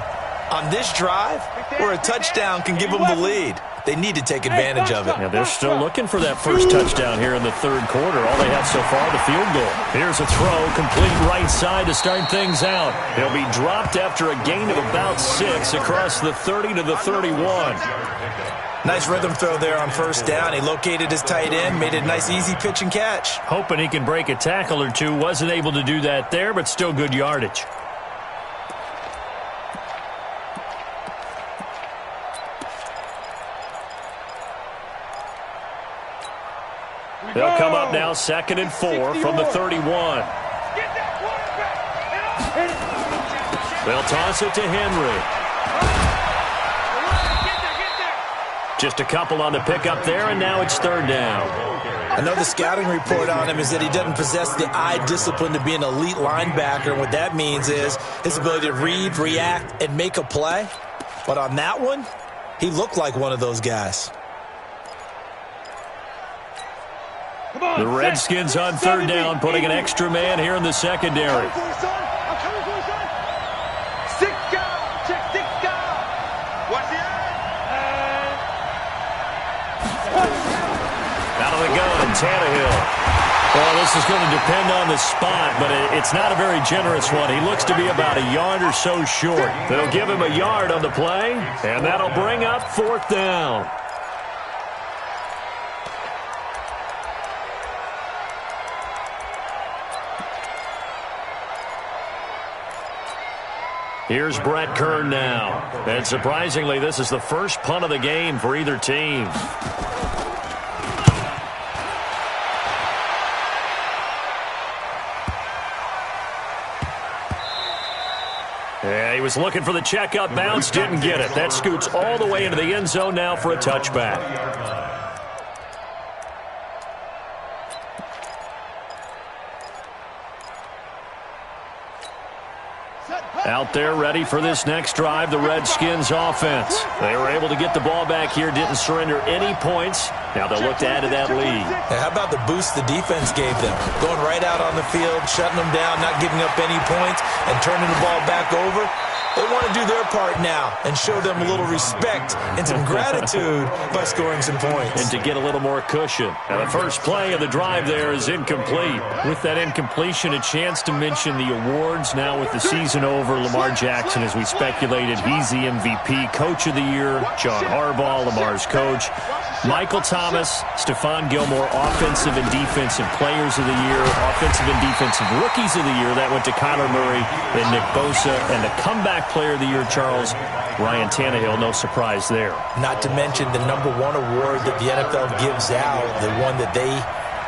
Speaker 3: on this drive where a touchdown can give them the lead. They need to take advantage of it.
Speaker 1: Yeah, they're still looking for that first touchdown here in the third quarter. All they have so far, the field goal. Here's a throw, complete right side to start things out. He'll be dropped after a gain of about 6 across the 30 to the 31.
Speaker 3: Nice rhythm throw there on first down. He located his tight end, made a nice easy pitch and catch.
Speaker 1: Hoping he can break a tackle or two. Wasn't able to do that there, but still good yardage. They'll come up now, 2nd and 4 from the 31. They'll toss it to Henry. Just a couple on the pickup there, and now it's 3rd down.
Speaker 3: I know the scouting report on him is that he doesn't possess the eye discipline to be an elite linebacker. And what that means is his ability to read, react, and make a play. But on that one, he looked like one of those guys.
Speaker 1: The Redskins on 3rd down, putting an extra man here in the secondary. Out of the gun, Tannehill. Well, this is going to depend on the spot, but it's not a very generous one. He looks to be about a yard or so short. They'll give him a yard on the play, and that'll bring up 4th down. Here's Brett Kern now. And surprisingly, this is the first punt of the game for either team. Yeah, he was looking for the checkup bounce, didn't get it. That scoots all the way into the end zone now for a touchback. Out there ready for this next drive, the Redskins offense. They were able to get the ball back here, didn't surrender any points. Now they'll look to add to that lead.
Speaker 3: Hey, how about the boost the defense gave them? Going right out on the field, shutting them down, not giving up any points, and turning the ball back over. They want to do their part now and show them a little respect and some gratitude by scoring some points.
Speaker 1: And to get a little more cushion. Now, the first play of the drive there is incomplete. With that incompletion, a chance to mention the awards. Now with the season over, Lamar Jackson, as we speculated, he's the MVP, Coach of the Year, John Harbaugh, Lamar's coach. Michael Thomas, Stephon Gilmore, Offensive and Defensive Players of the Year, Offensive and Defensive Rookies of the Year. That went to Kyler Murray and Nick Bosa. And the Comeback Player of the Year, Charles, Ryan Tannehill. No surprise there.
Speaker 3: Not to mention the #1 award that the NFL gives out, the one that they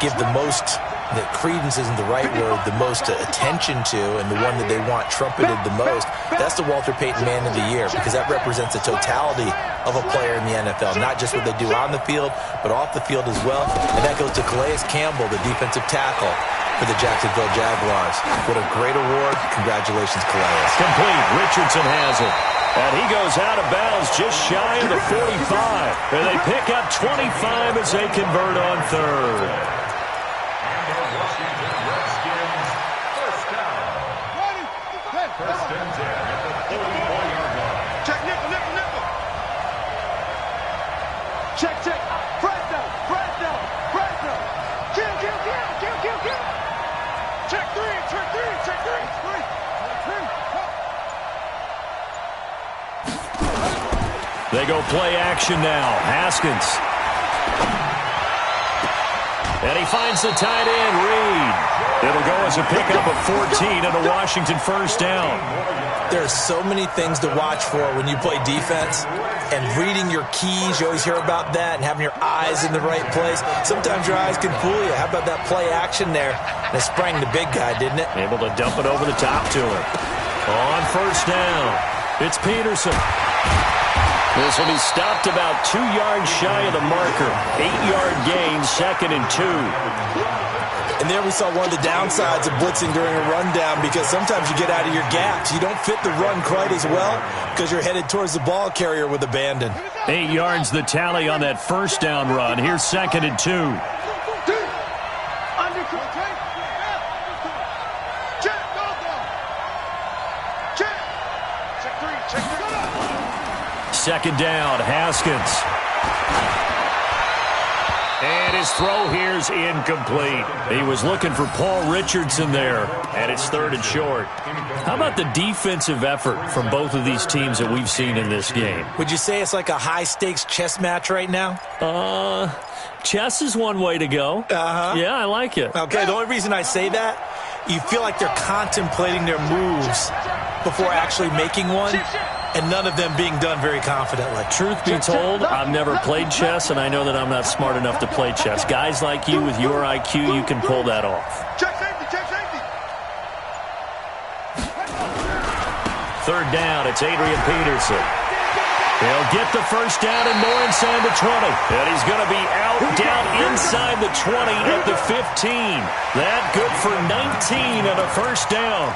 Speaker 3: give the most, that credence isn't the right word, the most attention to, and the one that they want trumpeted the most. That's the Walter Payton Man of the Year, because that represents the totality of a player in the NFL, not just what they do on the field, but off the field as well. And that goes to Calais Campbell, the defensive tackle for the Jacksonville Jaguars. What a great award. Congratulations, Calais.
Speaker 1: Complete. Richardson has it. And he goes out of bounds just shy of the 45. And they pick up 25 as they convert on third.
Speaker 4: First and 10 at the 44-yard line.
Speaker 2: Check, nickel. Check. Fresno. Kill. Check three.
Speaker 1: They go play action now. Haskins. And he finds the tight end, Reed. It'll go as a pickup of 14 and a Washington first down.
Speaker 3: There are so many things to watch for when you play defense. And reading your keys, you always hear about that, and having your eyes in the right place. Sometimes your eyes can fool you. How about that play action there? And it sprang the big guy, didn't it?
Speaker 1: Able to dump it over the top to him. On first down, it's Peterson. This will be stopped about 2 yards shy of the marker. 8-yard gain, 2nd and 2.
Speaker 3: And there we saw one of the downsides of blitzing during a rundown, because sometimes you get out of your gaps. You don't fit the run quite as well because you're headed towards the ball carrier with abandon.
Speaker 1: 8 yards the tally on that first down run. Here's 2nd and 2. Second down, Haskins. And his throw here's incomplete. He was looking for Paul Richardson there, and it's 3rd and short. How about the defensive effort from both of these teams that we've seen in this game?
Speaker 3: Would you say it's like a high-stakes chess match right now?
Speaker 1: Chess is one way to go. Yeah, I like it.
Speaker 3: Okay, the only reason I say that, you feel like they're contemplating their moves before actually making one, and none of them being done very confidently.
Speaker 1: Truth be told, I've never played chess, and I know that I'm not smart enough to play chess. Guys like you with your IQ, you can pull that off.
Speaker 2: Check safety.
Speaker 1: 3rd down, it's Adrian Peterson. He'll get the first down and more inside the 20. And he's going to be out down inside the 20 at the 15. That good for 19 and a first down.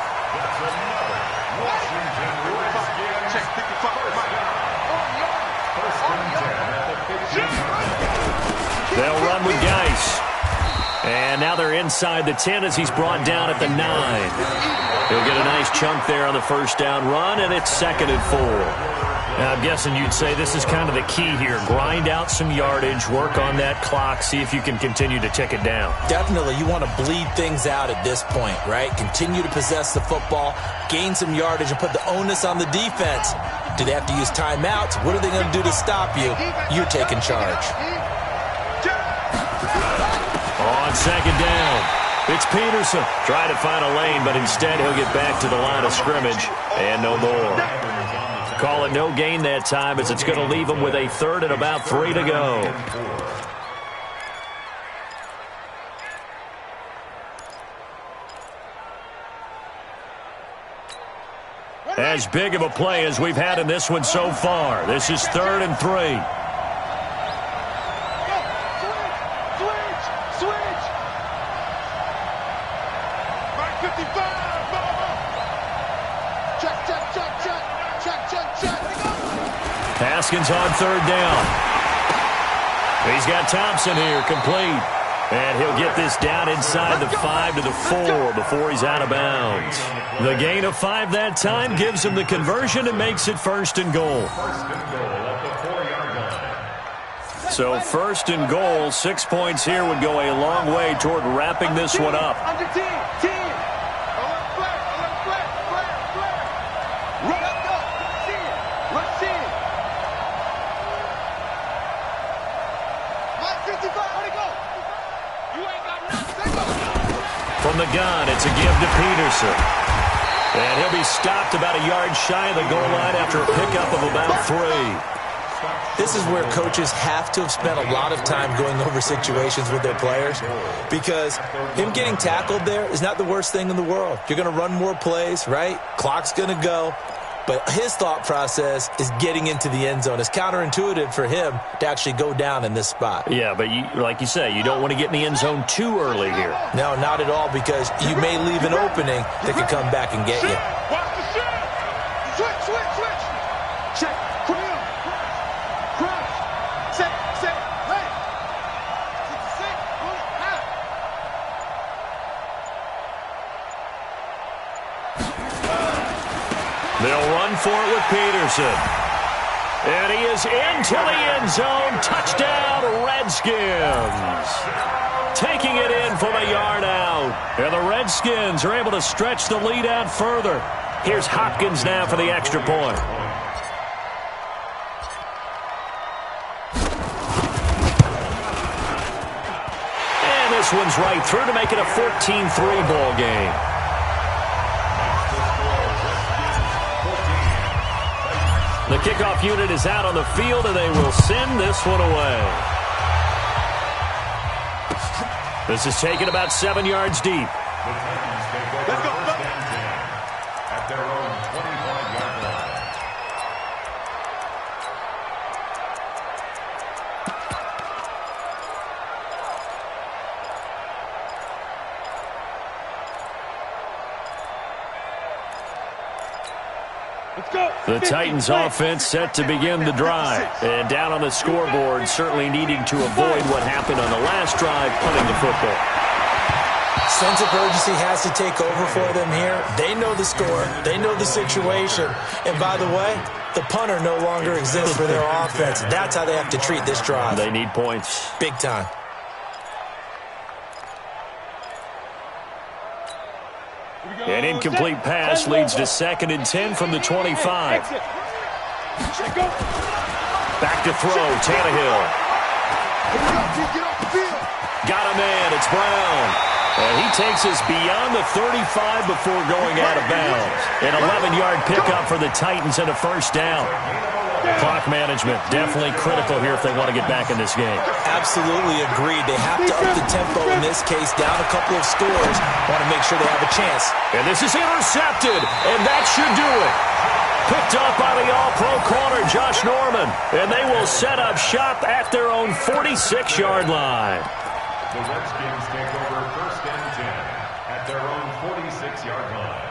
Speaker 1: They'll run with Geis. And now they're inside the 10 as he's brought down at the 9. He'll get a nice chunk there on the first down run, and it's 2nd and 4. Now, I'm guessing you'd say this is kind of the key here. Grind out some yardage, work on that clock, see if you can continue to tick it down.
Speaker 3: Definitely. You want to bleed things out at this point, right? Continue to possess the football, gain some yardage, and put the onus on the defense. Do they have to use timeouts? What are they going to do to stop you? You're taking charge.
Speaker 1: On 2nd down, it's Peterson. Trying to find a lane, but instead he'll get back to the line of scrimmage, and no more. Call it no gain that time, as it's going to leave him with a 3rd and about 3 to go. As big of a play as we've had in this one so far. This is 3rd and 3. Haskins on 3rd down. He's got Thompson here, complete. And he'll get this down inside the 5 to the 4 before he's out of bounds. The gain of 5 that time gives him the conversion and makes it 1st and goal. So 1st and goal, 6 points here would go a long way toward wrapping this one up. From the gun, it's a give to Peterson. And he'll be stopped about a yard shy of the goal line after a pickup of about 3.
Speaker 3: This is where coaches have to have spent a lot of time going over situations with their players, because him getting tackled there is not the worst thing in the world. You're going to run more plays, right? Clock's going to go. But his thought process is getting into the end zone. It's counterintuitive for him to actually go down in this spot.
Speaker 1: Yeah, but like you say, you don't want to get in the end zone too early here.
Speaker 3: No, not at all, because you may leave an opening that could come back and get you.
Speaker 2: Switch. Check. Crouch. Set. Hey. Set.
Speaker 1: They'll run for it with Peterson. And he is into the end zone. Touchdown, Redskins. Taking it in from a yard out. And the Redskins are able to stretch the lead out further. Here's Hopkins now for the extra point. And this one's right through to make it a 14-3 ball game. The kickoff unit is out on the field, and they will send this one away. This is taken about 7 yards deep.
Speaker 2: Let's go.
Speaker 4: At their own 25-yard line.
Speaker 1: The Titans offense set to begin the drive. And down on the scoreboard, certainly needing to avoid what happened on the last drive, punting the football.
Speaker 3: Sense of urgency has to take over for them here. They know the score. They know the situation. And by the way, the punter no longer exists for their offense. That's how they have to treat this drive.
Speaker 1: They need points.
Speaker 3: Big time.
Speaker 1: An incomplete pass leads to 2nd and 10 from the 25. Back to throw, Tannehill. Got a man, it's Brown. And he takes us beyond the 35 before going out of bounds. An 11-yard pickup for the Titans and a 1st down. Clock management definitely critical here if they want to get back in this game.
Speaker 3: Absolutely agreed. They have to up the tempo in this case, down a couple of scores. Want to make sure they have a chance.
Speaker 1: And this is intercepted, and that should do it. Picked up by the all-pro corner, Josh Norman. And they will set up shop at their own 46-yard line.
Speaker 4: The Redskins take over 1st and 10 at their own 46-yard line.